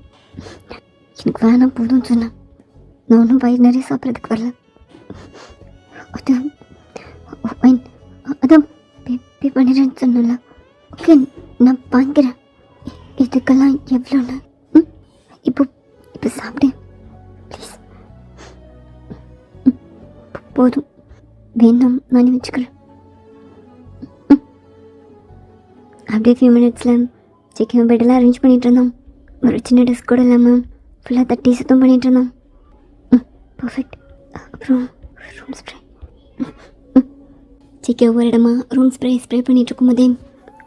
எனக்கு வேணாம் போதும்னு சொன்னேன். நான் ஒன்றும் வயிறு நிறைய சாப்பிட்றதுக்கு வரல. அதான் ஒயின் அதான் பே பண்ணிடுறேன்னு சொன்னல. ஓகே, நான் வாங்கிக்கிறேன். இதுக்கெல்லாம் எவ்வளோண்ணா? ம், இப்போ சாப்பிட்டேன் ப்ளீஸ். போதும், வேண்டாம் நானே வச்சுக்கிறேன். அப்படியே ஃபியூ மினிட்ஸில் சிக்கன் பெட்டெல்லாம் அரேஞ்ச் பண்ணிகிட்டு இருந்தோம். ஒரு சின்ன டெஸ்க் கூட இல்லாமல் ஃபுல்லாக தட்டி சுத்தம் பண்ணிகிட்டு இருந்தோம். பர்ஃபெக்ட். அப்புறம் ரூம் ஸ்ப்ரே. சிக்கன் ஒவ்வொரு இடமா ரூம் ஸ்ப்ரே பண்ணிகிட்டு இருக்கும்போதே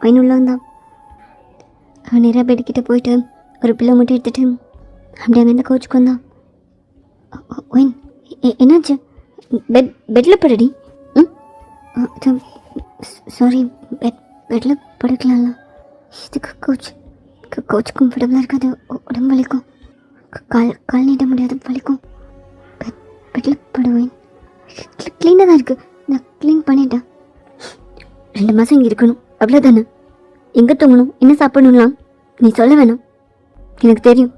ஒயின் உள்ள வந்தான். அவன் நேராக பெட்டுக்கிட்ட போயிட்டு ஒரு பில்லோ மட்டும் எடுத்துகிட்டு அப்படியே அங்கே இந்த கோச்சுக்கு வந்தான். ஒயின் என்னாச்சு? பெட்டில் படுடி. ம், சாரி, பெட்டில் படுக்கலாம்ல. இதுக்கு கோச் கம்ஃபர்டபுளாக இருக்காது, உடம்பு வலிக்கும். கால் நீட்ட முடியாது, வலிக்கும். பெட்டில் படுவேன். க்ளீனாக தான் இருக்குது, நான் க்ளீன் பண்ணிட்டேன். 2 மாதம் இங்கே இருக்கணும், அவ்வளோதானே? எங்கே தூங்கணும், என்ன சாப்பிடணும்லாம் நீ சொல்ல வேணாம், எனக்கு தெரியும்.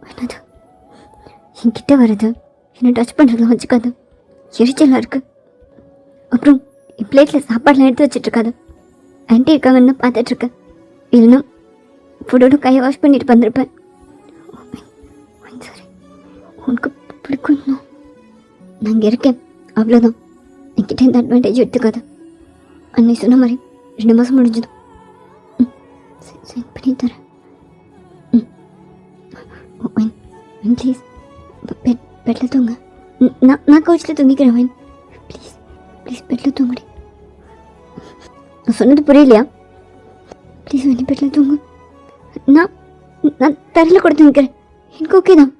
என்னது என்கிட்ட வருது, என்னை டச் பண்ணுறதுலாம் வச்சுக்காது, எரிச்சலாக இருக்குது. அப்புறம் என் பிளேட்டில் சாப்பாடெலாம் எடுத்து வச்சிட்ருக்காது. ஆன்ட்டி இருக்காங்கன்னு பார்த்துட்ருக்கேன், இல்லைன்னா ஃபுட்டோட கையை வாஷ் பண்ணிட்டு வந்திருப்பேன். சாரி, உனக்கு பிடிக்கும், நான் இங்கே இருக்கேன், அவ்வளோதான். என்கிட்ட இந்த அட்வான்டேஜ் எடுத்துக்காது. அன்னை சொன்ன மாதிரி 2 மாதம் முடிஞ்சதும் சென்ட் பண்ணி தரேன். ப்ளீஸ் பெட்டில் தூங்க. நான் கோச்சில் தூங்கிக்கிறேன். வைன் ப்ளீஸ் ப்ளீஸ் பெட்டில் தூங்குடி. நான் சொன்னது புரியலையா? ப்ளீஸ் வைன் பெட்டில் தூங்கு. நான் நான் தரையில் கூட தூங்கிக்கிறேன், எனக்கு ஓகே தான்.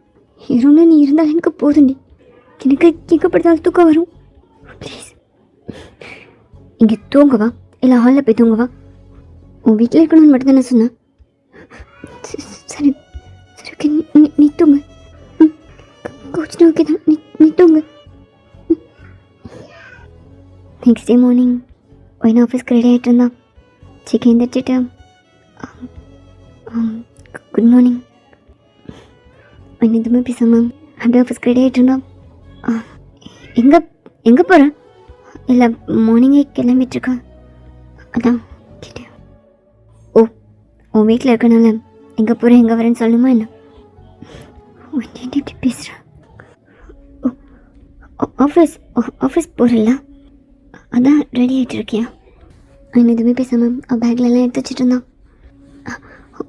இருன்னு நீ இருந்தால் எனக்கு போதுண்டி, எனக்கு எங்கே படுத்தாலும் தூக்கம் வரும். ப்ளீஸ் இங்கே தூங்கவா இல்லை ஹாலில் போய் தூங்கவா? உன் வீட்டில் இருக்கணும்னு மட்டும் தானே சொன்னேன். சரி சரி ஓகே, நீ தூங்கு. கோச்சினா ஓகே தான், நீ தூங்கு. நெக்ஸ்ட் டே மார்னிங் ஒயின் ஆஃபீஸ்க்கு ரெடி ஆகிட்டு இருந்தான். சிக்கன் தச்சுட்டு குட் மார்னிங் ஒயின் எதுவுமே பேசாமல் அப்படியே ஆஃபீஸ்க்கு ரெடி ஆகிட்டு இருந்தான். எங்கே எங்கே போகிறேன்? இல்லை மார்னிங்கே கிளம்பிட்டுருக்கேன், அதான் கேட்டேன். ஓ, உன் வீட்டில் இருக்கனால எங்கே போகிறேன் எங்கே வரேன்னு சொல்லணுமா என்ன? எப்படி பேசுகிறேன்? ஆஃபீஸ் போகிறல்ல, அதான் ரெடி ஆகிட்டு இருக்கியா? அவன் எதுவுமே பேசாமல் பேக்லலாம் எடுத்து வச்சுட்டு இருந்தான்.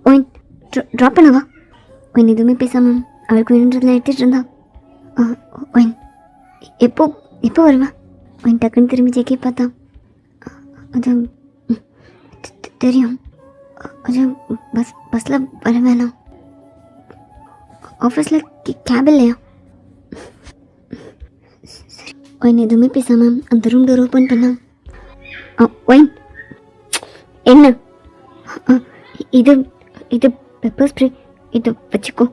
ஒயின் ட்ராப் பண்ணவா? ஒயின் எதுவுமே பேசாமல் அவளுக்கு வேணுன்றதுலாம் எடுத்துகிட்டு இருந்தான். ஒயின் எப்போ வருவா? ஒயின் டக்குன்னு திரும்பி ஜேக்கே பார்த்தான். அது தெரியும், அது பஸ்ஸில் வர வேணாம், ஆஃபீஸில் கேப் இல்லையா? ஒயின் எதுவுமே பேசாமல் அந்த ரூம் டோர் ஓப்பன் பண்ணான். ஒயின் என்ன? இது இது பெப்பர் ஸ்ப்ரே, இது வச்சுக்கோ.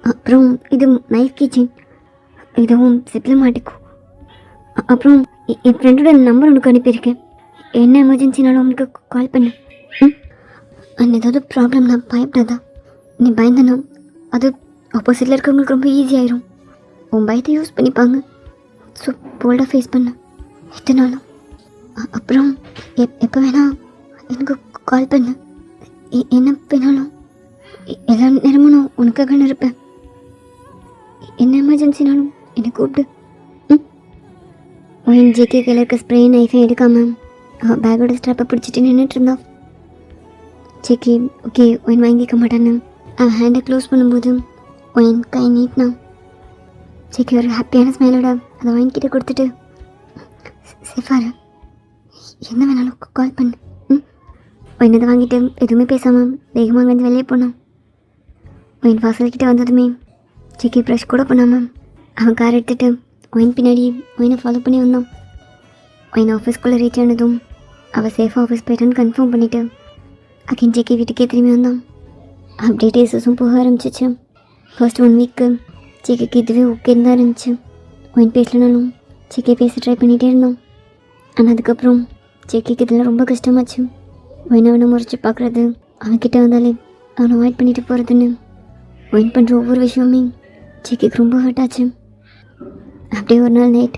அப்புறம் இது நைஃப் கீச்சன், இதுவும் சிப்பில் மாட்டிக்கோ. அப்புறம் என் ஃப்ரெண்டோட நம்பர் உனக்கு அனுப்பியிருக்கேன், என்ன எமர்ஜென்சினாலும் உனக்கு கால் பண்ணு. அண்ட் ஏதாவது ப்ராப்ளம்னா பயப்படாதா. நீ பயந்தனா அது ஆப்போசிட்டில் இருக்கிறவங்களுக்கு ரொம்ப ஈஸியாயிரும். உன் பயத்தை யூஸ் பண்ணிப்பாங்க. ஸோ போல்டாக ஃபேஸ் பண்ண எத்தனாலும். அப்புறம் எப்போ வேணா எனக்கு கால் பண்ணு, என்ன வேணாலும். எல்லா நேரமும் நான் உனக்காக இருப்பேன். என்ன எமர்ஜென்சினாலும் என்னை கூப்பிடு. ஒயின் ஜேகே கையில் இருக்க ஸ்ப்ரே நைஃபை எடுக்காம பேக்கோட ஸ்ட்ராப்பை பிடிச்சிட்டு நின்றுட்டு இருந்தான். ஜேகே ஓகே ஒயின் வாங்கிக்க மாட்டான்னு அவன் ஹேண்டை க்ளோஸ் பண்ணும்போது ஒயின் கை நீட்டினான். ஜேகே ஒரு ஹாப்பியான ஸ்மைலோட அதை ஒயின்கிட்ட கொடுத்துட்டு சேஃபாரு, என்ன வேணாலும் கால் பண்ணு. ஒயின் அதை வாங்கிட்டு எதுவுமே பேசாமல் வேகமாக அங்கேருந்து வெளியே போனான். ஒயின் வாசல்கிட்ட வந்ததுமே ஜேகே ப்ரஷ் கூட பண்ணாமல் அவன் கார் எடுத்துகிட்டு ஒயின் பின்னாடி ஒயினை ஃபாலோ பண்ணி வந்தான். ஒயின் ஆஃபீஸ்க்குள்ளே ரீச் ஆனதும் அவள் சேஃபாக ஆஃபீஸ் போயிட்டான்னு கன்ஃபார்ம் பண்ணிவிட்டு அகைன் ஜேகே வீட்டுக்கே திரும்பி வந்தான். அப்படியே டேஸஸும் போக ஆரம்பிச்சிச்சு. ஃபர்ஸ்ட் 1 வீக்கு ஜேகேக்கு இதுவே ஓகே தான் இருந்துச்சு. ஒயின் பேசலனாலும் ஜேகே பேச ட்ரை பண்ணிகிட்டே இருந்தோம். ஆனால் அதுக்கப்புறம் ஜேகேக்கு இதெல்லாம் ரொம்ப கஷ்டமாச்சு. ஒயின் அவனை முறைச்சி பார்க்குறது, அவன்கிட்ட வந்தாலே அவனை அவாய்ட் பண்ணிட்டு போகிறதுன்னு ஒயின் பண்ணுற ஒவ்வொரு விஷயமுமே ஜேகேக்கு ரொம்ப ஹர்ட் ஆச்சு. அப்படியே ஒரு நாள் நைட்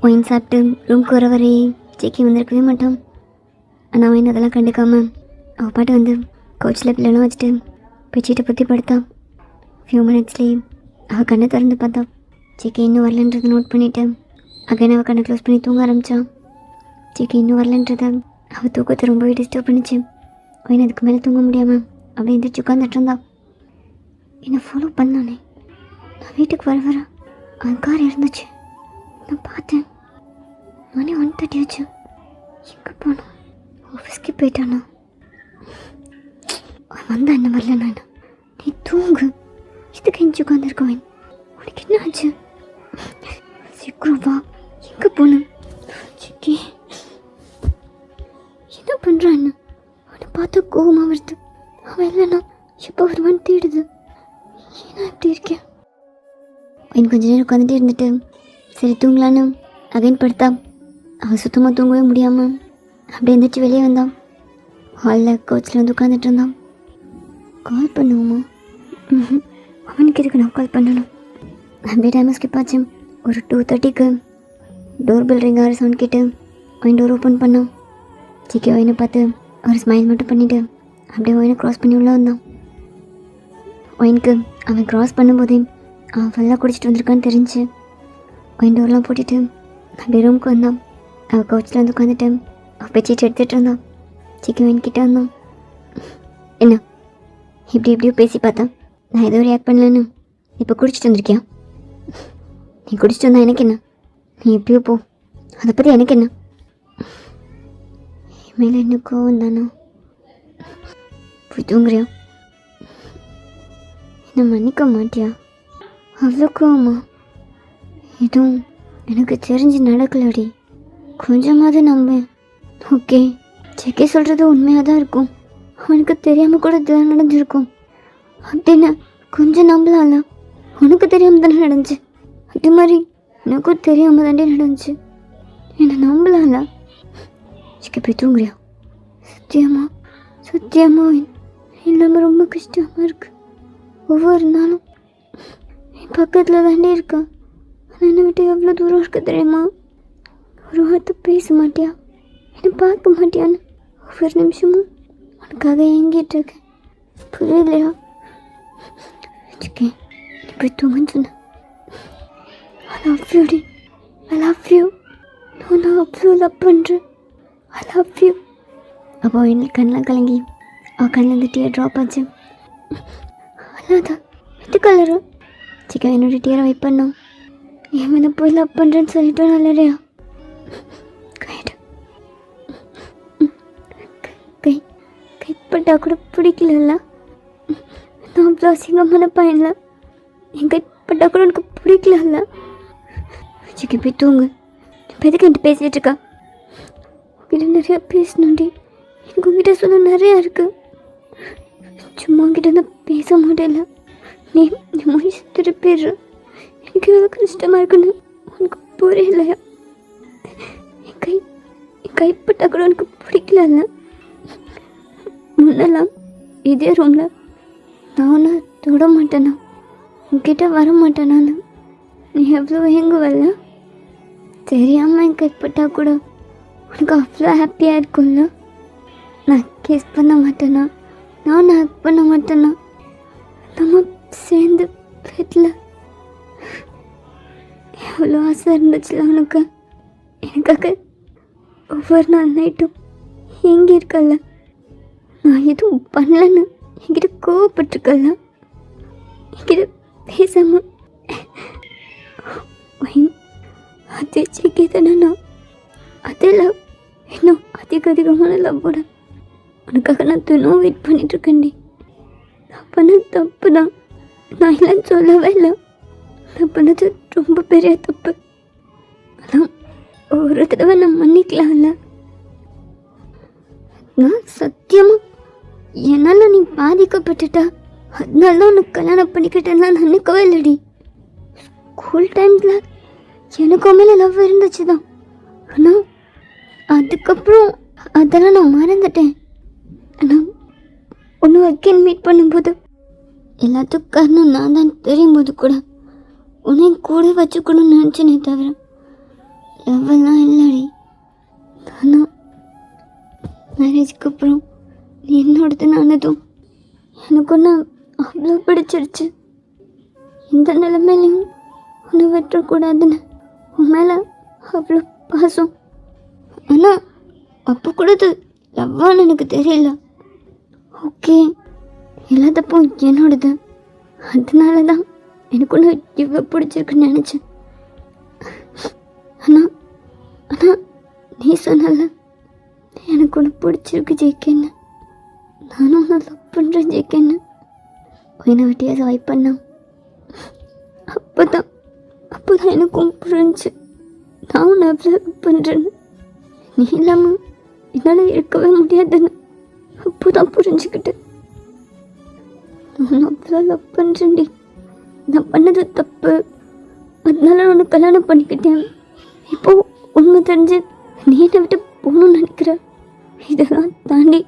ஒயின் சாப்பிட்டு ரூம்க்கு வர வரையே ஜேகே வந்திருக்கவே மாட்டான். ஆனால் ஒயின் அதெல்லாம் கண்டுக்காமல் அவள் பாட்டு வந்து கவுச்சில் பிள்ளைலாம் வச்சுட்டு பெட்ஷீட்டை பற்றி படுத்தான். ஃபியூ மினிட்ஸ்லேயே அவள் கண்ணை திறந்து பார்த்தா ஜேகே இன்னும் வரலன்றதை நோட் பண்ணிவிட்டு அகைன் அவள் கண்ணை க்ளோஸ் பண்ணி தூங்க ஆரம்பித்தான். ஜேகே இன்னும் வரலன்றதை அவள் தூக்கத்தை ரொம்பவே டிஸ்டர்ப் பண்ணிச்சு. ஒயின் அதுக்கு மேலே தூங்க முடியாமல் அவள் எந்திரிச்சு உட்காந்துட்டு இருந்தா. என்னை ஃபாலோ பண்ணானே. நான் வீட்டுக்கு வர அவன் கார் இருந்துச்சு, நான் பார்த்தேன். மணி 1:30 ஆச்சு. எங்கே போனோம்? ஆஃபீஸ்க்கு போயிட்டானா? அவன் வந்தா என்ன வரல. நான் நீ தூங்கு, இதுக்கு எஞ்சி உட்காந்துருக்கவன். உனக்கு என்ன ஆச்சு? சீக்கிரம் வா. எங்கே போனேன்? சிக்கி என்ன பண்ணுறான்னு அவனை பார்த்தா கோபமாக வருது. அவன் இல்லைன்னா எப்போ வருவான்னு தேடுது. ஏன்னா இப்படி இருக்கேன்? ஒயின் கொஞ்ச நேரம் உட்காந்துட்டே இருந்துட்டு சரி தூங்கலான்னு அகைன் படுத்தா. அவள் சுத்தமாக தூங்கவே முடியாமல் அப்படியே எழுந்திரிச்சு வெளியே வந்தான். ஹாலில் கோச்சில் வந்து உட்காந்துட்டு இருந்தான். கால் பண்ணுவோமா? அவனுக்கு இருக்கு நான் கால் பண்ணணும். அப்படியே டைம் ஸ்கிப் ஆச்சு. ஒரு 2:30க்கு டோர் பெல் ரிங் ஆகிற சவுண்ட் கேட்டு அவன் டோர் ஓப்பன் பண்ணான். சிக்கி ஒயினை பார்த்து ஒரு ஸ்மைல் மட்டும் பண்ணிவிட்டு அப்படியே ஒயினை க்ராஸ் பண்ணி உள்ளே வந்தான். ஒயினுக்கு அவன் க்ராஸ் பண்ணும்போதே அவன் ஃபுல்லாக குடிச்சிட்டு வந்திருக்கான்னு தெரிஞ்சு ஒயின் டோர்லாம் போட்டுட்டு அப்படியே ரூமுக்கு வந்தான். அவள் கவுச்சில் வந்து உட்காந்துட்டு அவள் பெட்ஷீட் எடுத்துகிட்டு இருந்தான். சிக்கி ஒயின்கிட்ட வந்தான். என்ன இப்படியோ பேசி பார்த்தா நான் எதுவும் ரியாக்ட் பண்ணலன்னு இப்போ குடிச்சிட்டு வந்திருக்கியா? நீ குடிச்சிட்டு வந்தா எனக்கு என்ன? நீ எப்படியோ போ, அதை பற்றி எனக்கு என்ன? மேலே என்ன கோவம் தானோ? போய் தூங்குறியா? என்ன மன்னிக்க மாட்டியா? அவ்வளோ கோவமா? எதுவும் எனக்கு தெரிஞ்சு நடக்கலடி. கொஞ்சமாவது நம்ப. ஓகே, செக்கே சொல்கிறது உண்மையாக தான் இருக்கும். அவனுக்கு தெரியாமல் கூட இதெல்லாம் நடந்திருக்கும் அப்படின்னு கொஞ்சம் நம்பலாம்ல. உனக்கு தெரியாமல் தானே நடந்துச்சு, அது மாதிரி எனக்கும் தெரியாமல் தானே நடந்துச்சு. என்னை நம்பலாம்ல. சிக்க போய் தூங்குறியா? சத்தியமா சத்தியமா இல்லாமல் ரொம்ப கஷ்டமாக இருக்கு. ஒவ்வொரு நாளும் என் பக்கத்தில் தாண்டே இருக்கேன். ஆனால் என்னை விட்டு எவ்வளோ தூரம் இருக்க தெரியுமா? ஒரு வார்த்தை பேச மாட்டியா? என்னை பார்க்க மாட்டியான்னு ஒவ்வொரு நிமிஷமும் உனக்காக ஏங்கிட்டு இருக்கேன். புரியலையா? வச்சுக்கேன் இப்படி தூங்குன்னு சொன்னேன். ஐ லவ் யூ டி. I love you. நான் அவ்வளோ லவ் பண்ணுறேன். I love you. அப்போ என்ன கண்ணெலாம் கலங்கி அவள் கண்ணில் டியர் ட்ராப் ஆச்சு. அல்லாதான் எது கலரு? சிக்கன் என்னோட டியரை வெயிட் பண்ணோம். என் மேலே போய் லவ் பண்ணுறேன்னு சொல்லிட்டோம். நல்லறியா கை கைப்பட்டா கூட பிடிக்கல. நான் அவ்வளோ அசிங்கமான பையன்ல. என் கைப்பட்டா கூட எனக்கு பிடிக்கல. சிக்கி போய் தூங்கு. இப்போ எதுக்கு என்கிட்ட பேசிகிட்டு இருக்கா? உங்ககிட்ட நிறையா பேசணுண்டி. எனக்கு உங்ககிட்ட சொல்ல நிறையா இருக்குது. சும்மா உங்ககிட்ட இருந்தால் பேச முடியல. நீ மொழி திருப்பிடுற. எனக்கு எவ்வளோ கஷ்டமாக இருக்குன்னு உனக்கு புரியலையா? என் கைப்பட்டா கூட உனக்கு பிடிக்கல. முன்னெல்லாம் இதே ரூமில் நான் ஒன்று தொட மாட்டேனா, உன்கிட்ட வர மாட்டேனான்னு நீ எவ்வளோ ஏங்குவல்ல? தெரியாமல் என் கைப்பட்டா கூட உனக்கு அவ்வளோ ஹாப்பியாக இருக்கும்ல? நான் கிஸ் பண்ண மாட்டேனா, நான் ஹக் பண்ண மாட்டேனா, நம்ம சேர்ந்து பெட்டில் எவ்வளோ ஆசை இருந்துச்சுல உனக்கு. எனக்காக ஒவ்வொரு நாள் நைட்டும் எங்கே இருக்கல? நான் எதுவும் பண்ணலன்னு என்கிட்ட கோவப்பட்டிருக்கல? என்கிட்ட பேசாம அதே சிக்கே தானே நான் அதே லவ் இன்னும் அதிகமான லவ்வோட உனக்காக நான் தினம் வெயிட் பண்ணிட்டுருக்கேன்டி. நான் பண்ண தப்பு தான், நான் இல்லைன்னு சொல்லவே இல்லை. நான் பண்ணது ரொம்ப பெரிய தப்பு. ஆனால் ஒரு தடவை நான் மன்னிக்கலாம்ல. நான் சத்தியமாக என்னால் நீ பாதிக்கப்பட்டுட்டா அதனால தான் உனக்கு கல்யாணம் பண்ணிக்கிட்டேன்னா நான் நினைக்கவே இல்லடி. ஸ்கூல் டைமில் எனக்கும் மேலே லவ் இருந்துச்சு தான். ஆனால் அதுக்கப்புறம் அதெல்லாம் நான் மறந்துட்டேன். ஆனால் ஒன்று அகெயின் மீட் பண்ணும்போது எல்லாத்துக்கும் காரணம் நான் தான் தெரியும் போது கூட உன்னை கூட வச்சுக்கணும்னு நினச்சேனே தவிர லவ்வெல்லாம் இல்லடி. ஆனால் மேரேஜுக்கு அப்புறம் நீ என்னோடது நானதும் எனக்கு ஒன்று அவ்வளோ பிடிச்சிருச்சு. எந்த நிலைமையிலையும் ஒன்று வெட்டக்கூடாதுன்னு உன் மேலே அவ்வளோ பாசம். ஆனால் அப்போ கூட அது லவ்வான்னு எனக்கு தெரியல. ஓகே, எல்லா தப்பும் என்னோடது. அதனால தான் எனக்கு ஒன்று இவ்வளோ பிடிச்சிருக்குன்னு நினச்சேன். ஆனால் ஆனால் நீ சொன்னால எனக்கு ஒன்று பிடிச்சிருக்கு ஜெயிக்கன்னு, நானும் ஒன்று லவ் பண்ணுறேன் ஜெயிக்கன்னு என்னை வெட்டியாக வாய்ப் பண்ணேன். அப்போ தான் எனக்கும் புரிஞ்சு நான் உன்னை எவ்வளோ லவ் பண்ணுறேன்னு. நீ இல்லாமல் என்னால் இருக்கவே முடியாதுன்னு அப்போ தான் புரிஞ்சுக்கிட்டேன். நான் அவ்வளோ லவ் பண்ணுறேன்டி. நான் பண்ணது தப்பு, அதனால நான் உன்னை கல்யாணம் பண்ணிக்கிட்டேன். இப்போது உண்மை தெரிஞ்சு நீ என்னை விட்டு போகணும்னு நினைக்கிற. இதெல்லாம் தாண்டி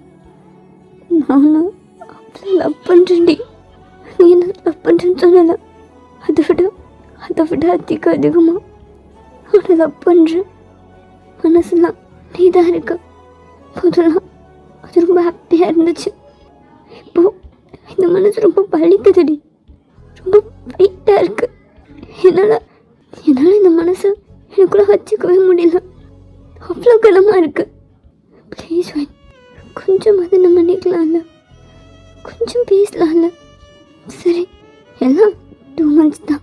நானும் அவ்வளோ லவ் பண்ணுறேன்டி. நீ என்ன லவ் பண்ணுறேன்னு சொல்லலை, அதை விட அதிகமாக அவனை லவ் பண்ணுறேன். மனசுலாம் நீ தான் இருக்க. முதல்ல அது ரொம்ப ஹாப்பியாக இருந்துச்சு. இப்போது இந்த மனசு ரொம்ப வலிக்குதுடி, ரொம்ப வெயிட்டாக இருக்குது. என்னால் இந்த மனசை எனக்குள்ளே வச்சுக்கவே முடியல. அவ்வளோ கனமாக இருக்குது. ப்ளீஸ் வைன், கொஞ்சம் அது நம்ம நிற்கலாம்ல, கொஞ்சம் பேசலாம்ல. சரி, எல்லாம் 2 months தான்.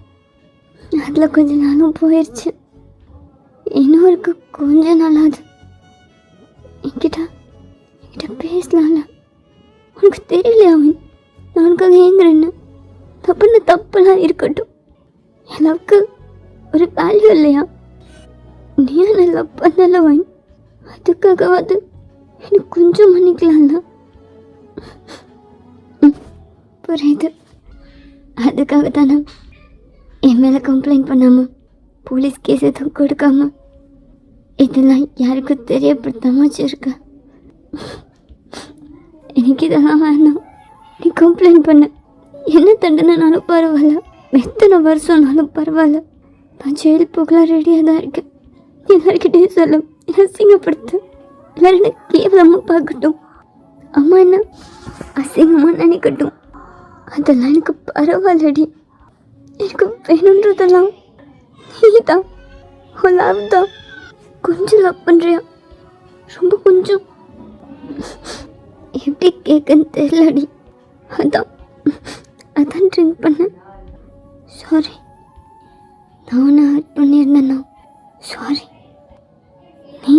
அதில் கொஞ்ச நாளும் போயிடுச்சு. இன்னும் இருக்கு கொஞ்ச நாளாவது. என்கிட்ட பேசலாம்ல. உனக்கு தெரியலையா அவன் நான் உனக்காக ஏங்குறேன்னு? தப்புலாம் இருக்கட்டும், என் லவ்க்கு ஒரு வேல்யூ இல்லையா? நீ என்ன லவ் பண்ணல வாயின், அதுக்காகவாது எனக்கு கொஞ்சம் மன்னிக்கலாம்ல. புரியுது. அதுக்காக தானே என் மேலே கம்ப்ளைண்ட் பண்ணாமல் போலீஸ் கேஸ் எதுவும் கொடுக்காம இதெல்லாம் யாருக்கும் தெரியப்படுத்தாமல் வச்சுருக்க. எனக்கு இதெல்லாம் வேணாம். நீ கம்ப்ளைண்ட் பண்ண, என்ன தண்டனைனாலும் பரவாயில்ல, எத்தனை வருஷம்னாலும் பரவாயில்ல. நான் ஜெயில் போகலாம் ரெடியாக தான் இருக்கேன். எல்லாருக்கிட்டையும் சொல்ல, என்ன அசிங்கப்படுத்து, எல்லோரும் என்ன கேவலமாக பார்க்கட்டும், அம்மா என்ன அசிங்கமாக நினைக்கட்டும், அதெல்லாம் எனக்கு பரவாயில்லடி. எனக்கு வேணுன்றதெல்லாம் நீ தான், உன் லவ் தான். கொஞ்சம் லவ் பண்ணுறியா? ரொம்ப கொஞ்சம். எப்படி கேட்குன்னு தெரியலடி. அதான் ட்ரிங்க் பண்ணேன். சாரி, நான் உன்னை ஹர்ட் பண்ணியிருந்தேன்னா சாரி. நீ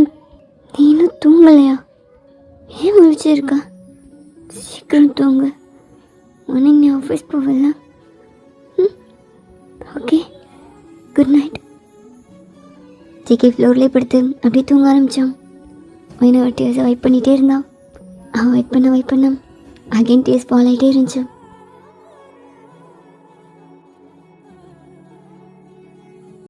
இன்னும் தூங்கலையா? ஏன் முழிச்சிருக்கா? சீக்கிரம் தூங்க, மார்னிங் நீ ஆஃபீஸ் போவல. Okay, good night. ஜிகே ஃப்ளோர்லேயே படுத்து அப்படியே தூங்க ஆரம்பித்தான். வைனை ஒரு டீயர்ஸை வைப் பண்ணிகிட்டே இருந்தான். அவன் வைப் பண்ண அகைன் டீயர்ஸ் ஃபால் ஆகிட்டே இருந்துச்சு.